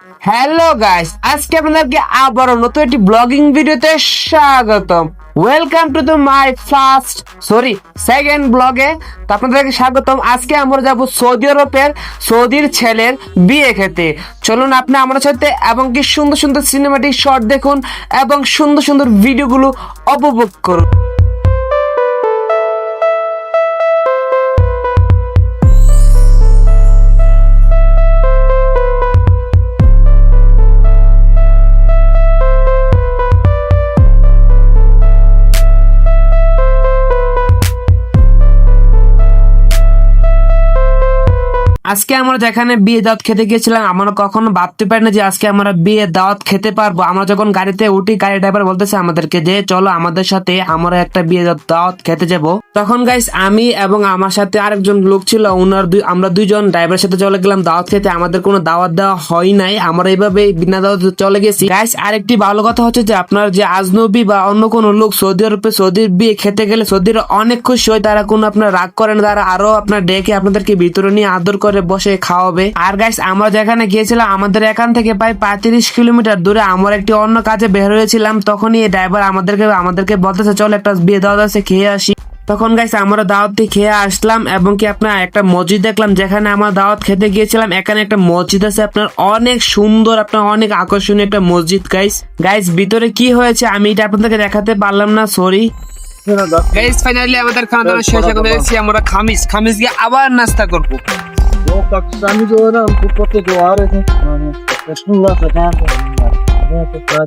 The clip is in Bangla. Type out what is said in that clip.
হ্যালো গাইস, আজকে আপনাদেরকে আবারও নতুন একটি ব্লগিং ভিডিওতে স্বাগতম। Welcome to the my second ব্লগে। তো আপনাদেরকে স্বাগতম। আজকে আমরা যাব সৌদি আরবের সৌদির ছেলের বিয়ে খেতে। চলুন আপনি আমার সাথে এবং কি সুন্দর সুন্দর সিনেমাটিক শট দেখুন এবং সুন্দর সুন্দর ভিডিওগুলো উপভোগ করুন। আজকে আমরা যেখানে বিয়ে দাওয়াত খেতে গিয়েছিলাম, আমরা কখনো ভাবতে পারি না যে আজকে আমরা বিয়ে দাওয়াত খেতে পারবো। আমরা যখন গাড়িতে উঠি, গাড়ি ড্রাইভার বলতেছে আমাদেরকে যে চলো আমাদের সাথে আমরা একটা বিয়ে দাওয়াত খেতে যাব। তখন গাইস আমি এবং আমার সাথে আরেকজন লোক ছিল, আমরা দুইজন ড্রাইভারের সাথে চলে গেলাম দাওয়াত খেতে। আমাদের কোনো দাওয়াত দেওয়া হয় নাই, আমরা এইভাবে বিনা দাওয়াত চলে গেছি। গাইস আরেকটি ভালো কথা হচ্ছে যে আপনার যে আজনবী বা অন্য কোনো লোক সৌদি আরবে সৌদির বিয়ে খেতে গেলে সৌদির অনেক খুশি হয়, তারা কোনো আপনার রাগ করে না, তারা আরো আপনার ডেকে আপনাদেরকে ভিতরে নিয়ে আদর করে বসে খাওয়াবে। আর গাইস আমরা যেখানে গিয়েছিলাম আমাদের এখান থেকে প্রায় 35 কিলোমিটার দূরে, আমরা একটি অন্য কাজে বের হয়েছিলাম। তখনই এই ড্রাইভার আমাদেরকে বলতেছে চল একটা বিয়ে দাওয়াত আছে, খেয়ে আসি। তখন গাইস আমরা দাওয়াত খেয়ে আসলাম এবং কি আপনার একটা মসজিদ দেখলাম যেখানে আমরা দাওয়াত খেতে গিয়েছিলাম। এখানে একটা মসজিদ আছে আপনার অনেক সুন্দর, আপনার অনেক আকর্ষণীয় একটা মসজিদ। গাইস ভিতরে কি হয়েছে আমি এটা আপনাদেরকে দেখাতে পারলাম না, সরি গাইস। ফাইনালি আমাদের খাওয়া দাওয়া শেষ, এখন এসেছি আমরা খামিস গিয়ে আবার নাস্তা করবো। Yok bak sen videoları alıp bu potaya doğar edin. Yani,